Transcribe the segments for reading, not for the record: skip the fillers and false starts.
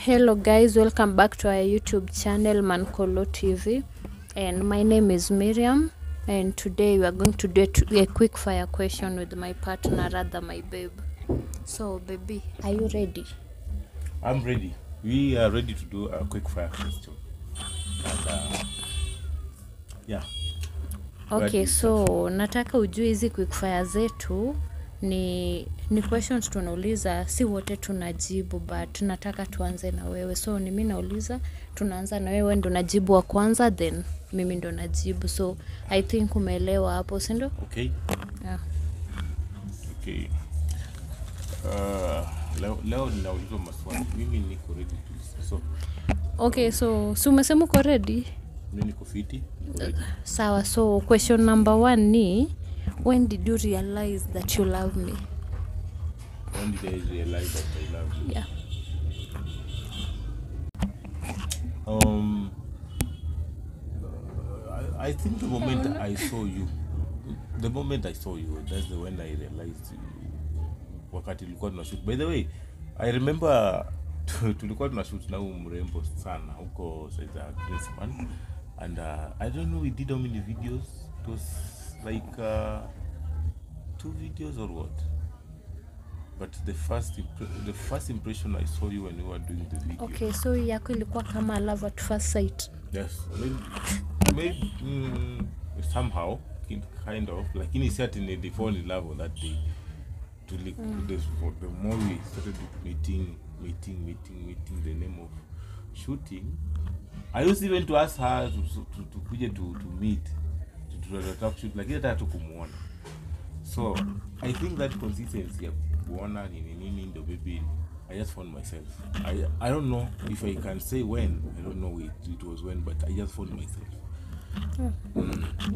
Hello guys, welcome back to our YouTube channel Mankolo TV, and my name is Miriam, and today we are going to do a quick fire question with my partner, rather my babe. So baby, are you ready? I'm ready. We are ready to do a quick fire question. And yeah. Okay, so nataka ujue hizi quick fire zetu ni questions tunauliza, si wote tunajibu, but nataka tuanze na wewe. So ni mimi nauliza, tunaanza na wewe, ndo najibu wa kwanza, then mimi ndo najibu. So I think umeelewa hapo, si ndio? Okay. Yeah. Okay. Leo ninaulizwa maswali. Mimi niko ready to. So Okay, so umesema uko ready? mimi niko fiti. Sawa, so question number 1 ni, when did you realize that you love me? When did I realize that I love you? Yeah. I think the moment I saw you, that's the when I realized wakati tulikuwa tunashoot. By the way, I remember tulikuwa tunashoot na huyu mrembo sana huko saiza Greenspan, and I don't know we did how many videos. It was like 2 videos or what, but the first impression I saw you when you were doing the video. Okay, so yako ilikuwa kama love at first sight. Yes, maybe somehow kind of like in certainly they fall in love on that day. The more we started meeting the name of shooting, I used even to ask her to kuja to meet to talk shoot, like hata tukumuona. So I think that consistency ya kuona nini ndo baby, I just found myself. I don't know if I can say when. I don't know it was when, but I just found myself.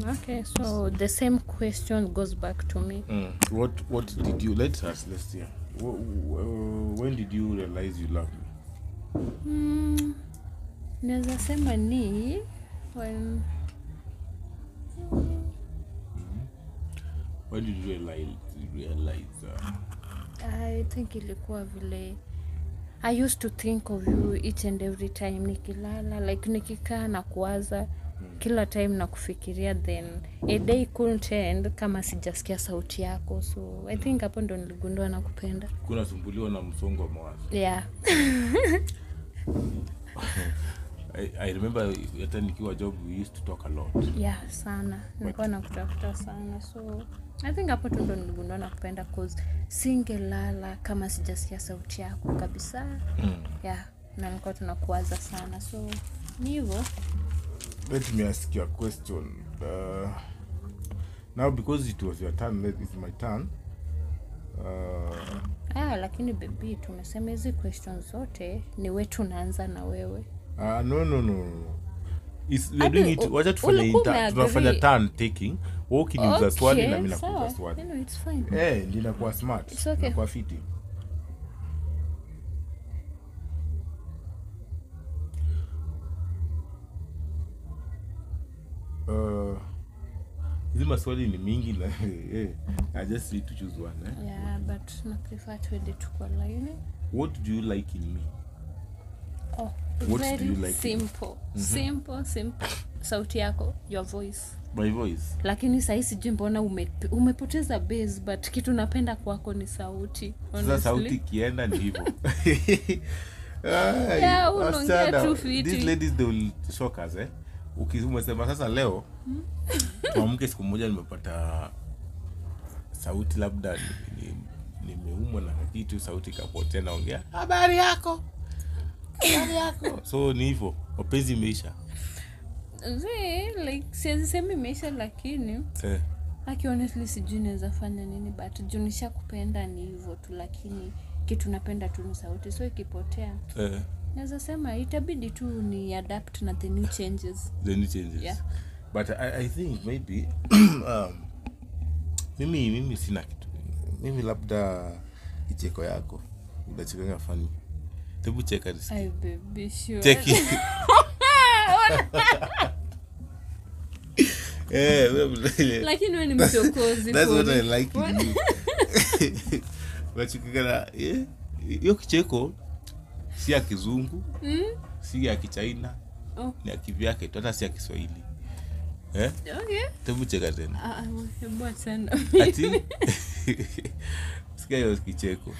Okay, so the same question goes back to me. What did you, let's see. When did you realize you love me? Naweza sema ni when did you realize I think ilikuwa vile I used to think of you each and every time nikilala, like nikikaa na kuwaza kila time na kufikiria, then a day couldn't end kama sijasikia sauti yako. So I think hapo ndo niligundua na kupenda. kuna sumbuliwa na msongo wa mawazo? Yeah. I remember hata nikiwa job we used to talk a lot. Yeah, sana. Nilikuwa nakutafuta sana. So I think hapo ndo niligundua na kupenda, cause singelala kama sijasikia sauti yako kabisa. Yeah, na nilikuwa tunakuwaza sana. So ni hivyo. Let me ask you a question. Now because it was your turn, it's my turn. Lakini baby, tumesema hizi questions zote ni wewe, tunaanza na wewe. No. We're doing it. Wacha tunafanya turn taking. Wewe ukiniuliza swali na mimi nakuuliza swali. No, it's fine. Ninakuwa smart. It's okay. Nakuwa fiti. Hizi maswali ni mingi na I just need to choose one. Yeah, but na prefer to kwa line. What do you like in me? What do you like? Simple. Simple. Sauti yako, your voice. My voice. Lakini sasa sijui mbona umepoteza base, but kitu napenda kwako ni sauti. Sasa sauti kienda ni hivyo. Yeah, unaongea tu fiti. These ladies they will shock us, Ukisema sasa leo tuamke siku moja nimepata sauti labda nimeumwa na kitu, sauti kapotea, naongea habari yako. So ni hivyo, mapenzi imeisha. Like siwezi sema imeisha, lakini honestly sijui naweza fanya nini, but junisha kupenda ni hivyo tu, lakini kitu napenda tu ni sauti. So ikipotea naweza sema itabidi tu ni adapt na the new changes. Yeah. But I think maybe mimi sina kitu. Mimi labda kicheko yako unachekanga funny. Hebu cheka nisikie. Ay baby, sure. Cheki. Lakini wewe ni mchokozi. That's what I like in you. Wachukikana hiyo kicheko si ya kizungu, si ya kichaina, ni ya kivyake tu, hata si ya Kiswahili. Okay. Tebu cheka tena. Hebu sana. Ati sikia hiyo kicheko.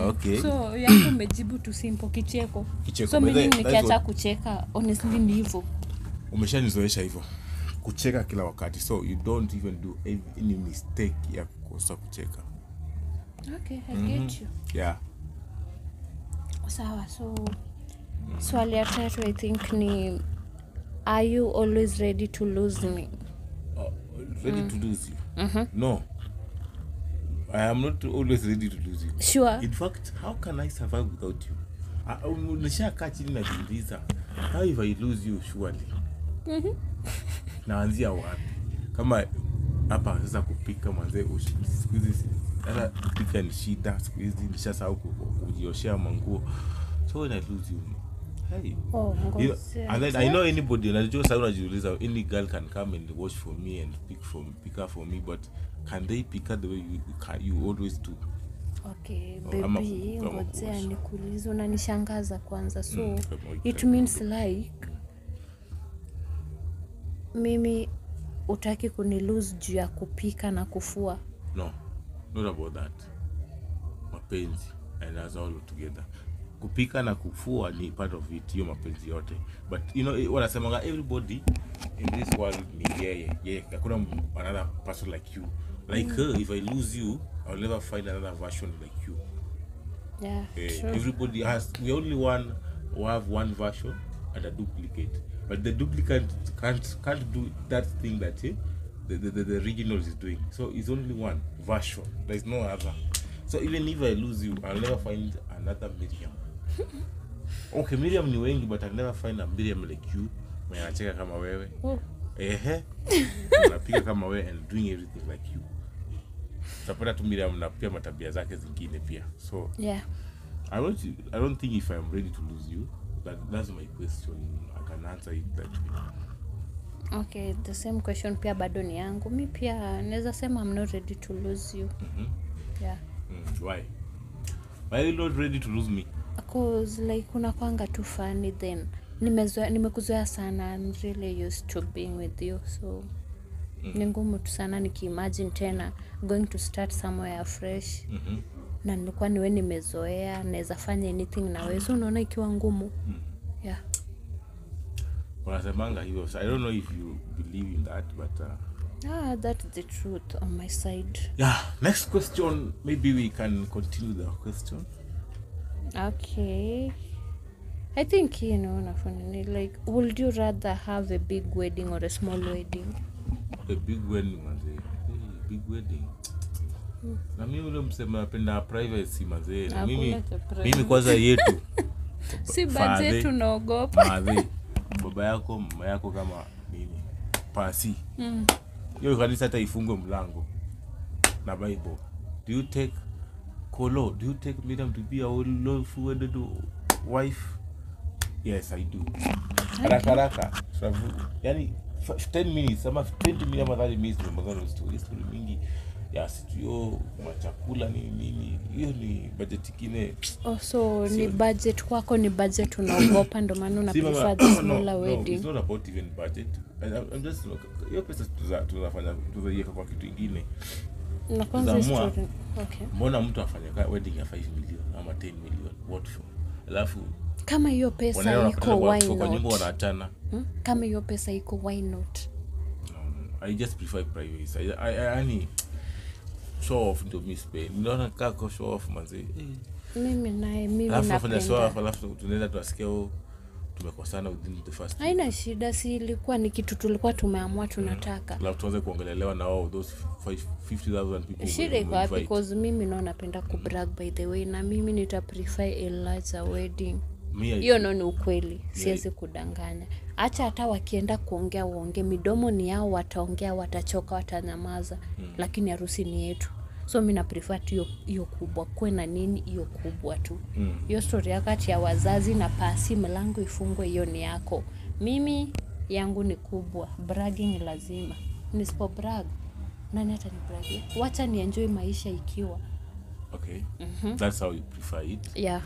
Okay. So yangu umejibu tu simple kicheko. So mimi nikiacha kucheka honestly ni hivyo. Umeshanizoesha hivyo. Kucheka kila wakati, so you don't even do any mistake ya kukosa kucheka. Okay, I get you. Yeah. Sawa, so swali ya tatu I think ni, are you always ready to lose me? Ready to lose you? No. I am not always ready to lose you. Sure. In fact, how can I survive without you? Nishakaa chini na kuuliza, how if I lose you surely? Naanzia wapi? Kama hapa sasa kupika mwanze siku hizi hata kupika ni shida, siku hizi nishasahau kujioshea manguo. So when I lose you, hey. And then I know anybody, unajua sasa unajiuliza, any girl can come and wash for me and pick up for me, but can they pick up the way you always do? Okay, baby, ngojea nikuulize, unanishangaza kwanza. So it means like mimi utaki kunilose juu ya kupika na kufua? No, not about that. Mapenzi and as all together. Kupika na kufua ni part of it, hiyo mapenzi yote. But you know, wanasemanga everybody in this world ni yeye. Hakuna another person like you. Like her, if I lose you, I'll never find another version like you. Yeah, true. Everybody we only have one version and a duplicate. But the duplicate can't do that thing that the original is doing. So it's only one version. There's no other. So even if I lose you, I'll never find another Miriam. Okay, Miriam ni wengi, but I'll never find a Miriam like you. Mwenye anacheka kama wewe. Unapika kama wewe and doing everything like you. Tapata tu Miriam na pia matabia zake zingine pia. So yeah. I don't think if I'm ready to lose you. That's my question. I can answer it that way. Okay, the same question pia bado ni yangu. Mi pia naweza sema I'm not ready to lose you. Yeah. Why? Why are you not ready to lose me? Because like unakwanga too funny then. Nimekuzoea sana. I'm really used to being with you. So ni ngumu tu sana nikiimagine tena going to start somewhere fresh. Na nilikuwa niwe nimezoea, naweza fanya anything na wewe. So unaona ikiwa ngumu. Yeah. Wanasemanga hivyo. I don't know if you believe in that, but that's the truth on my side. Yeah, next question. Maybe we can continue the question. Okay. I think, nafunny, like, would you rather have a big wedding or a small wedding? A big wedding, manze. Big wedding. Na mimi ule msema napenda privacy, manze. Na mimi kwanza yetu. Si budget unaogopa. Manze. Baba yako, mama yako kama nini? Pasi. Hiyo kanisa hata ifungwe mlango na Bible. Do you take Kolo? Do you take Miriam to be our lawful wedded wife? Yes, I do. Haraka. Yani 10 minutes ama 20 minutes ama 30 minutes nimegana story mingi. Ya studio, machakula nini. Hiyo ni budget kine. So ni budget kwako, ni budget unaogopa ndo maana una prefer the smaller wedding. No, it's not about even budget. I'm just hiyo pesa tunafanya tuweka kwa kitu kingine. Na kwanza story. Okay. Mbona mtu afanye wedding ya 5 million ama 10 million? What for? Alafu kama hiyo pesa iko, why not? Kwa nyumba wanaachana. Kama hiyo pesa iko, why not? I just prefer privacy. I show off to me Spain. Ninaona kako show off manzi. Mimi napenda. Alafu tunaenda tuasikia tumekosana within the first. Haina shida, si ilikuwa ni kitu tulikuwa tumeamua tunataka. Alafu tuanze kuongelelewa na wao those 50,000 people. Shida iko wapi? Because mimi napenda kubrag by the way, na mimi nita prefer a larger wedding. Hiyo ni ukweli, siwezi kudanganya. Acha hata wakienda kuongea waongee, midomo ni yao, wataongea, watachoka, watanyamaza, lakini harusi ni yetu. So mimi na prefer tu hiyo kubwa, kwa na nini hiyo kubwa tu. Hiyo story yakati ya wazazi na pasi mlango ifungwe, hiyo ni yako. Mimi yangu ni kubwa, bragging lazima. Nisipo brag, nani atani brag? Wacha ni enjoy maisha ikiwa. Okay. That's how you prefer it. Yeah.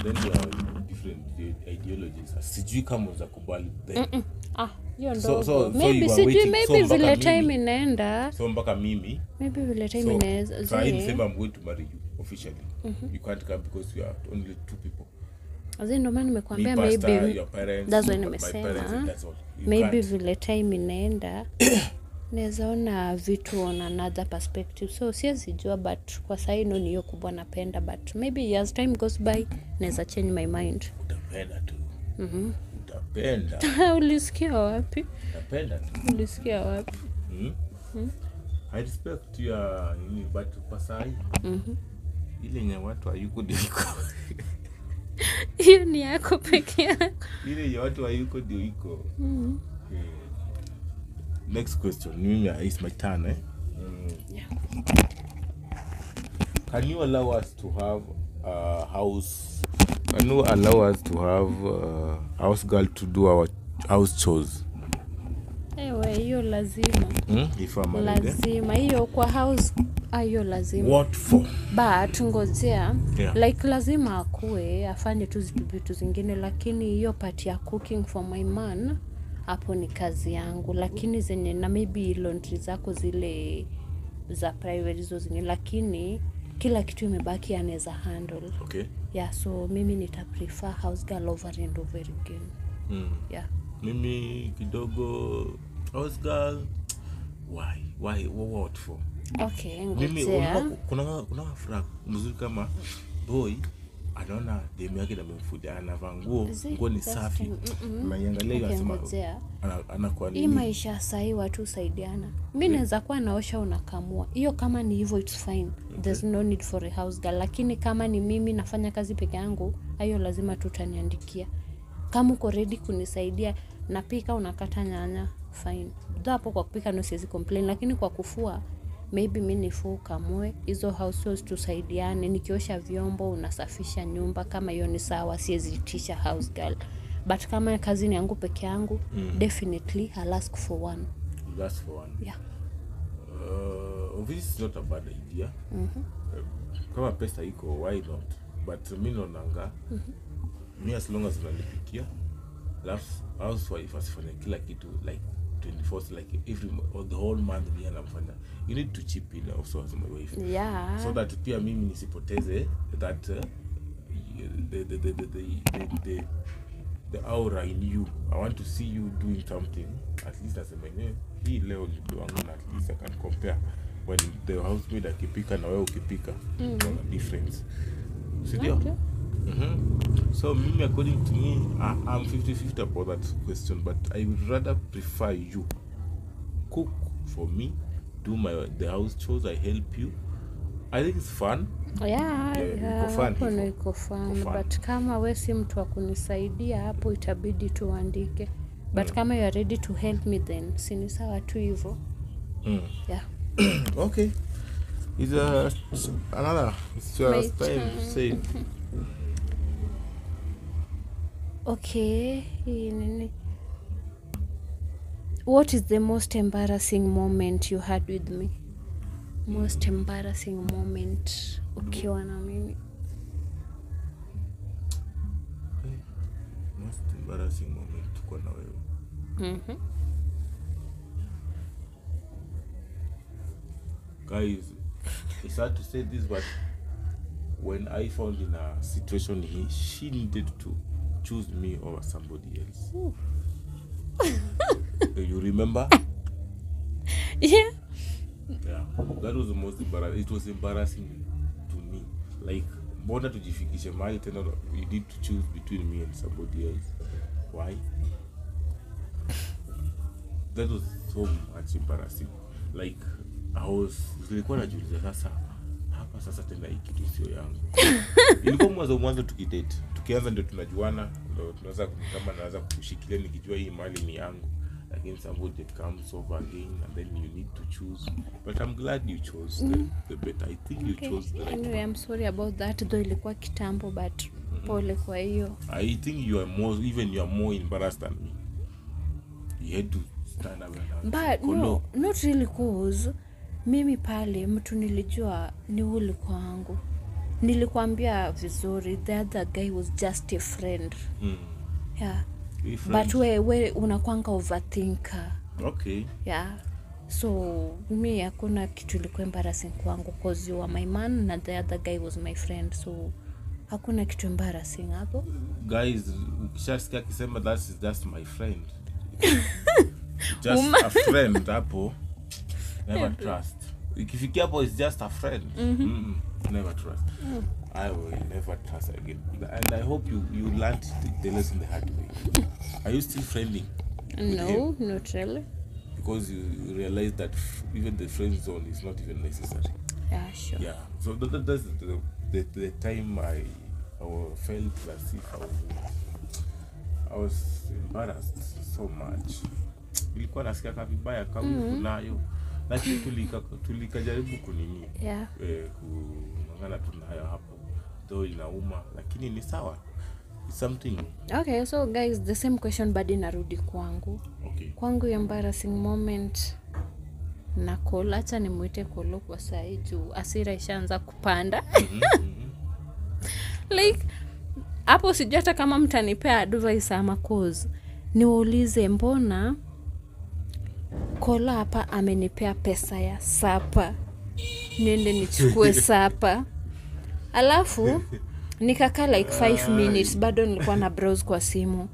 Then there are different ideologies. Sijui kama za kubali then. Hiyo So ndogo. you Maybe are sijui, waiting. maybe So vile mpaka time mimi. inaenda. So mpaka mimi. Maybe vile time inaenda. So I say I'm going to marry you officially. You can't come because we are only 2 people. Ndo maana nimekuambia Me, pastor, maybe your parents, that's why my parents, nimesema and that's all. You maybe can't. vile time inaenda naweza ona vitu on another perspective, so siwezi jua, but kwa sahii ni hiyo kubwa napenda, but maybe as time goes by naweza change my mind. Utapenda tu. Utapenda. Ulisikia wapi? Utapenda tu. Ulisikia wapi? I respect your but kwa sahi. Ile nye watu hayuko ndio iko. Hiyo ni yako peke yako. Ile nye watu hayuko ndio iko. Next question. Mimi is my turn, eh? Yeah. Can you allow us to have a house? Can you allow us to have a house girl to do our house chores? Ewe, hiyo lazima. If I'm married, Lazima. Hiyo kwa house, hiyo lazima. what for? But ngojea, Yeah. like lazima akue afanye tu vitu zingine, lakini hiyo part ya cooking for my man hapo ni kazi yangu, lakini zenye na maybe laundry zako zile za private hizo zingine, lakini kila kitu imebaki anaweza handle. Okay. Yeah, so mimi nita prefer house girl over and over again. Yeah. Mimi kidogo house girl. Why? What for? Okay, Mimi ngojea. kuna furaha mzuri kama boy anaona demu yake na mfudia anavaa nguo ni safi. Anaiangalia hiyo anasema anakuwa nini? Hii maisha sahi watu saidiana. Mimi naweza kuwa naosha unakamua. Hiyo kama ni hivyo it's fine. There's no need for a house girl. Lakini kama ni mimi nafanya kazi peke yangu, hiyo lazima tutaniandikia. Kama uko ready kunisaidia, napika unakata nyanya, fine. Hapo kwa kupika no siwezi complain, lakini kwa kufua maybe mimi nifue kamwe, hizo households tusaidiane, nikiosha vyombo unasafisha nyumba, kama hiyo ni sawa, siwezi itisha house girl. But kama kazi ni yangu peke yangu, definitely I'll ask for one. You ask for one. Yeah. This is not a bad idea. Kama pesa iko, why not? But mimi naonanga me as long as unanipikia, housewife asifanye kila kitu like 24 like every or the whole month mimi anafanya. You need to chip in also as my wife. Yeah. So that pia mimi nisipoteze that the aura in you. I want to see you doing something. At least as a man, hii leo ndio wangu na at least I can compare when the housemaid akipika na wewe ukipika. Kuna difference. Sindio? Okay. So mimi, according to me, I'm 50-50 about that question, but I would rather prefer you cook for me, do the house chores, I help you. I think it's fun. Yeah, hapo hivyo. iko fun. Iko fun. But kama we si mtu wa kunisaidia hapo itabidi tuandike. But kama you are ready to help me then sini sawa tu hivyo. Yeah. Okay. It's another. It's your time to say. Okay. What is the most embarrassing moment you had with me? Most embarrassing moment ukiwa na mimi. Most embarrassing moment tuko na wewe. Guys, it's hard to say this, but when I found in a situation she needed to choose me over somebody else. You remember? Yeah. Yeah, that was the most embarrassing. It was embarrassing to me. Like, mbona tujifikishe mahali tena you need to choose between me and somebody else. Why? That was so much embarrassing. Like, nilikuwa najiuliza sasa tena hii kitu sio yangu. Ilikuwa mwanzo tukidate. Tukianza ndio tunajuana, ndio tunaweza kama naanza kushikilia nikijua hii mali ni yangu. Again, somebody comes over again, and then you need to choose. But I'm glad you chose the better. I think you chose the right Anyway, one. I'm sorry about that, though ilikuwa kitambo, but pole kwa hiyo. I think you are more embarrassed than me. You had to stand up and But no, not really, cause mimi pale mtu nilijua ni ule kwangu. nilikwambia vizuri, the other guy was just a friend. Yeah. But we unakwanga overthinker. Okay. Yeah. So mimi hakuna kitu ilikuwa embarrassing kwangu cause you were my man na the other guy was my friend, so hakuna kitu embarrassing hapo. Guys, ukishasikia akisema that's just my friend. Just a friend hapo. Never trust. Ikifikia hapo is just a friend. Never trust. I will never trust again. And I hope you learned the lesson the hard way. Are you still friending? No, not really. Because you realize that even the friend zone is not even necessary. Yeah, sure. Yeah. So that's the time I felt as if I was embarrassed so much. Ilikuwa nasikia kama vibaya kama kunayo. Lakini tulikajaribu kunini. Yeah. Kungana tunayo hapo. Though inauma lakini ni sawa. It's something. Okay, so guys, the same question bado inarudi kwangu. Okay. Kwangu embarrassing moment na Kolo, acha nimuite Kolo kwa saa juu asira ishaanza kupanda. Like hapo sijui hata kama mtanipea advice ama cause niwaulize mbona Kolo hapa amenipea pesa ya sapa niende nichukue sapa, alafu nikakaa like 5 minutes bado nilikuwa na browse kwa simu.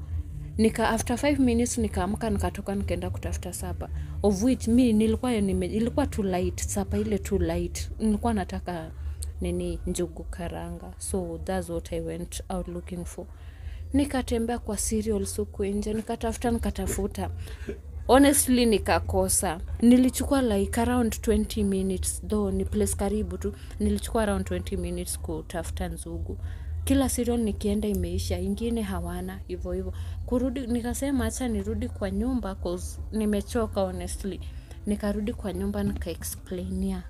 After 5 minutes nikaamka nikatoka nikaenda kutafuta sapa, of which ilikuwa too light, sapa ile too light. Nilikuwa nataka njugu karanga, so that's what I went out looking for. Nikatembea kwa cereals huko nje, nikatafuta. Honestly nikakosa. Nilichukua like around 20 minutes, though ni place karibu tu, nilichukua around 20 minutes kutafuta njugu. Kila cereal nikienda imeisha, ingine hawana, hivyo. Kurudi nikasema acha nirudi kwa nyumba cause nimechoka honestly. Nikarudi kwa nyumba nika-explainia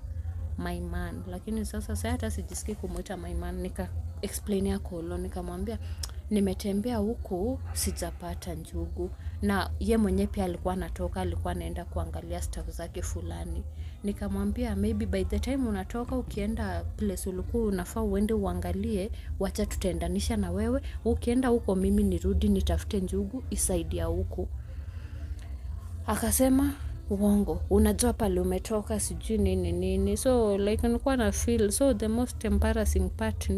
my man, lakini sasa hata sijisikii kumuita my man. Nika-explainia Kolo, nikamwambia nimetembea huku sijapata njugu, na ye mwenye pia alikuwa anaenda kuangalia stuff zake fulani. Nikamwambia maybe by the time unatoka ukienda place ulikuwa unafaa uende uangalie, wacha tutaendanisha na wewe, ukienda huko mimi nirudi nitafute njugu isaidia huko. Akasema uongo, unajua pale umetoka sijui nini. So like nilikuwa na feel, so the most embarrassing part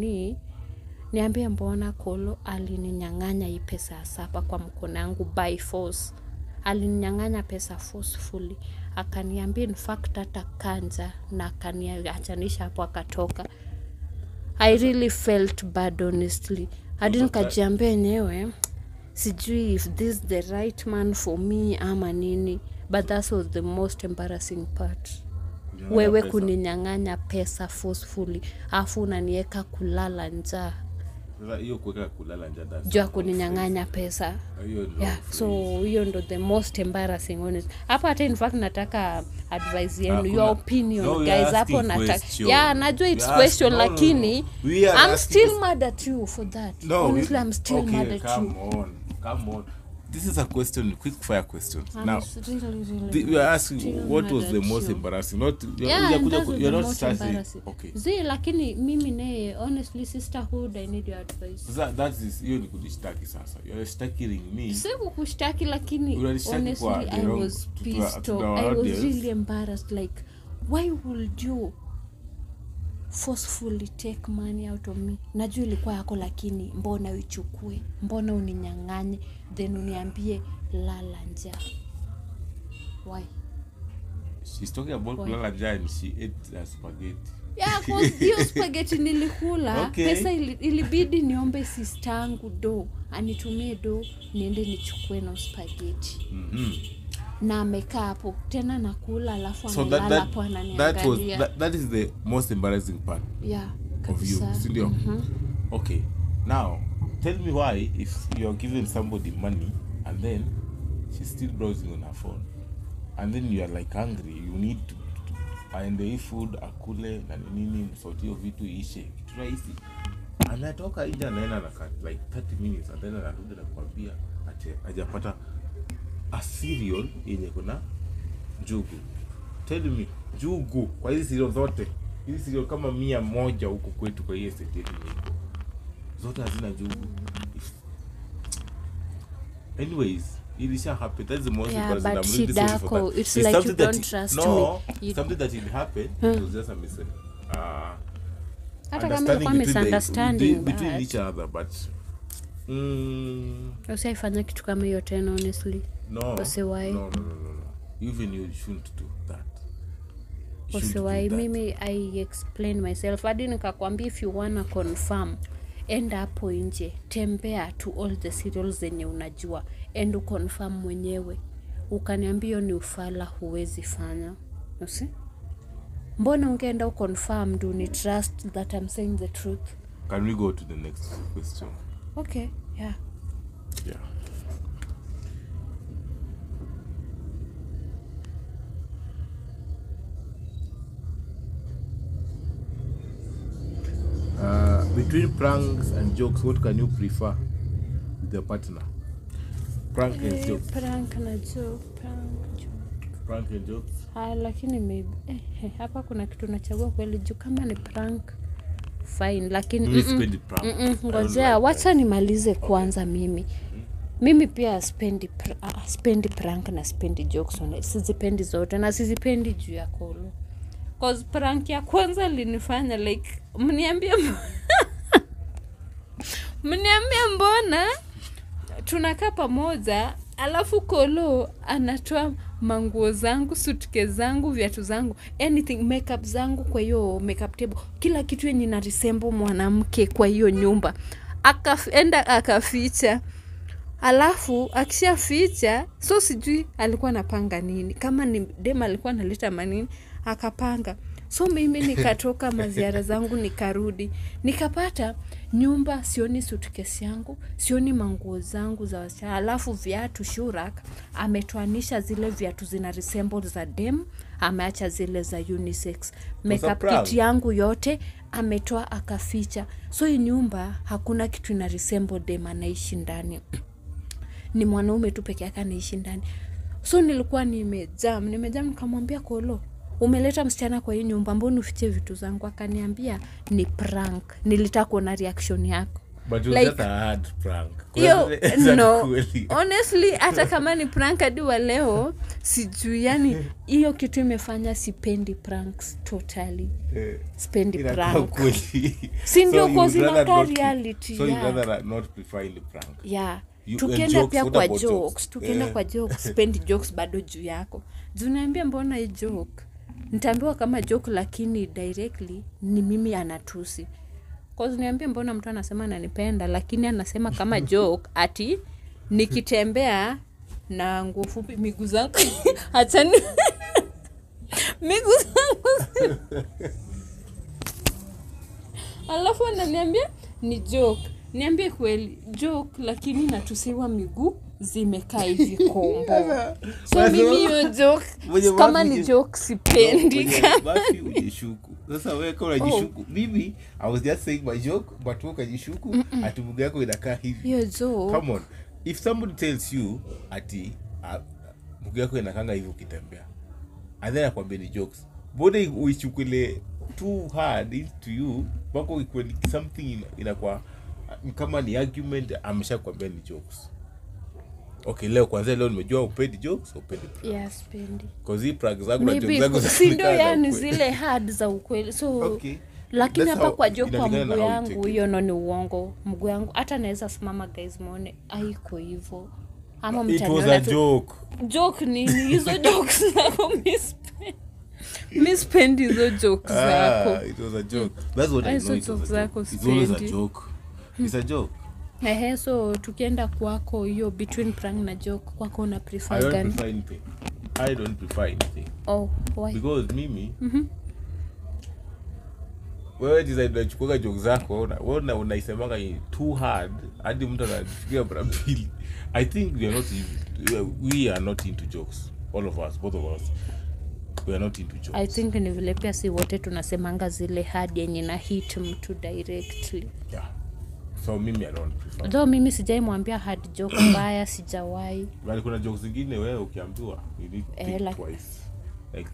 niambie mbona Kolo alininyang'anya hii pesa ya sapa kwa mkono yangu by force. Alininyang'anya pesa forcefully. Akaniambia in fact hata kanja na akaniachanisha hapo akatoka. I really felt bad honestly. Hadi nikajiambia yenyewe sijui if this is the right man for me ama nini, but that was the most embarrassing part. Wewe kuninyang'anya pesa forcefully afu unaniweka kulala njaa. Hiyo kuweka kulala njaa that's jua kuninyang'anya pesa. So hiyo ndo the most embarrassing honest. Hapo hata in fact nataka advice yenu, your opinion guys. Hapo nataka najua it's question lakini I'm still mad at you for that. Honestly I'm still mad at you. Come on. This is a question, quick fire question. Now, we are asking what was the most embarrassing? Not you're not stressing. Okay. Lakini mimi naye honestly sisterhood, I need your advice. That is hiyo ni kudishtaki sasa. You're staking me. Sio kushtaki lakini honestly I was pissed off. I was really embarrassed, like why would you forcefully take money out of me? Najua ilikuwa yako lakini mbona uichukue? Mbona uninyang'anye then uniambie lala njaa? Why? She's talking about kulala njaa and she ate spaghetti. Yeah, cause hiyo spaghetti nilikula. Okay. Pesa ilibidi niombe sister yangu anitumie niende nichukue na spaghetti. Na amekaa hapo tena nakula alafu analala hapo ananiangalia. That is the most embarrassing part. Yeah, of you. Sindio? Okay. Now, tell me why if you're giving somebody money and then she's still browsing on her phone and then you are like hungry, you need to aende food akule na nini msotio vitu ishe kitu rahisi. Anatoka nje anaenda na like 30 minutes and then anarudi na kuambia ati hajapata a cereal yenye kuna njugu. Tell me, njugu kwa hizi cereal zote Hizi sio kama 100 huko kwetu kwa hiyo estate yetu iko. Zote hazina njugu. Anyways, ilisha happen. That's the most Yeah, important. but I'm really sorry for that. it's like you don't trust no, me. something that it happened. It was just a Hata kama ilikuwa misunderstanding between each other, but usiifanye kitu kama hiyo tena, honestly. no. Usiwahi. No. Even you shouldn't do that. Usiwahi. Mimi I explain myself. Hadi nikakwambia if you wanna confirm, enda hapo nje, tembea to all the cereals zenye unajua, and uconfirm mwenyewe. Ukaniambia ni ufala, huwezi fanya. Usi? Mbona ungeenda uconfirm, do ni trust that I'm saying the truth? Can we go to the next question? Okay, yeah. Yeah. Between pranks and jokes, what can you prefer with your partner? Prank and jokes. Prank na joke, Prank and jokes. Lakini maybe hapa kuna kitu nachagua kweli juu kama ni prank fine, lakini ngojea wacha nimalize kwanza mimi. Mimi pia spendi prank na spendi jokes, sizipendi zote na sizipendi juu ya Kolo. Cause prank ya kwanza linifanya like mniambie mbona tunakaa pamoja alafu Kolo anatoa manguo zangu, suitcase zangu, viatu zangu, anything, makeup zangu kwa hiyo makeup table, kila kitu yenye na resemble mwanamke kwa hiyo nyumba, akaenda akaficha. Alafu akishaficha, so sijui alikuwa anapanga nini, kama ni dem alikuwa analeta manini akapanga. So mimi nikatoka maziara zangu, nikarudi, nikapata nyumba sioni suitcase yangu, sioni manguo zangu za wasichana. Alafu viatu Shurak ametoanisha zile viatu zina resemble za dem, ameacha zile za unisex. Makeup kit yangu yote ametoa akaficha. So hii nyumba hakuna kitu ina resemble dem anaishi ndani. Ni mwanaume tu peke yake anaishi ndani. So nilikuwa nimejam nikamwambia Kolo, umeleta msichana kwa hii nyumba, mbona ufiche vitu zangu? Akaniambia ni prank. Nilitaka kuona reaction yako. But it was just a hard prank. No, honestly, hata kama ni prank hadi wa leo, sijui, yani hiyo kitu imefanya sipendi pranks totally. Sipendi prank. Si ndio cause ina reality. So you rather not prefer the prank. Yeah. Tukienda pia kwa jokes, kwa jokes, spendi jokes bado juu yako. Zuniambia mbona hii joke? Nitaambiwa kama joke lakini directly ni mimi anatusi. Cause niambia mbona mtu anasema ananipenda lakini anasema kama joke ati nikitembea na nguo fupi miguu zangu achani miguu zangu. Alafu ananiambia ni joke. Niambie kweli joke lakini natusiwa miguu zimekaa hivi kombo. So mimi hiyo joke kama ni joke sipendi. Basi ujishuku. Sasa wewe kama unajishuku, mimi I was just saying my joke but wewe unajishuku ati mguu yako inakaa hivi. Hiyo joke. Come on. If somebody tells you ati mguu yako inakanga hivi ukitembea, and then akwambia ni jokes, body uichukule too hard into you, bako equal something inakuwa kama ni argument, ameshakwambia ni jokes. Okay, kwanza leo nimejua upendi jokes, upendi prank. Yes, pendi. Cause hii prank zangu na jokes zangu si ndio yani zile hard za ukweli. So okay. Lakini hapa kwa joke kwa mguu yangu hiyo ni uongo. Mguu yangu hata naweza simama guys muone haiko hivyo. Ama mtaniona. It was a joke. Joke ni hizo jokes zako mispendi hizo jokes zako. It was a joke. That's what I know. It was a joke. It's a joke. So tukienda kwako hiyo between prank na joke, kwako una prefer gani? I don't prefer anything. Oh, why? Because mimi wewe decide unachukua joke zako, wewe unaisemanga too hard hadi mtu anafikiria mara mbili. I think we are not into jokes. All of us, both of us. We are not into jokes. I think ni vile pia si wote tunasemanga zile hard yenye na hit mtu directly. Yeah. So mimi I don't prefer. Though mimi sijai mwambia hard joke mbaya, sijawahi. Bali kuna jokes zingine wewe ukiambiwa you need to think twice. Like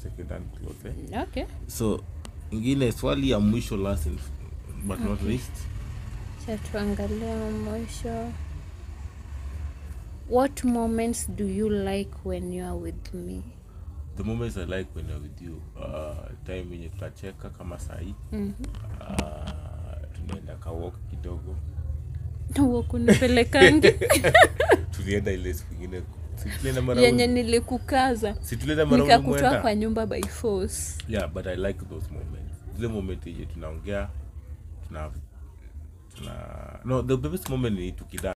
second hand clothes Okay. So ingine swali ya mwisho last but not least, Cha tuangalia mwisho. What moments do you like when you are with me? the moments I like when I'm with you, time yenye tutacheka kama sahi, tunaenda ka walk kidogo, Wakunipelekangi tulienda ile siku ingine tulienda mara yenye nilikukaza tulienda mara nikakutoa kwa nyumba by force. Yeah, but I like those moments. The moment yenye tunaongea no, the best moment ni tukida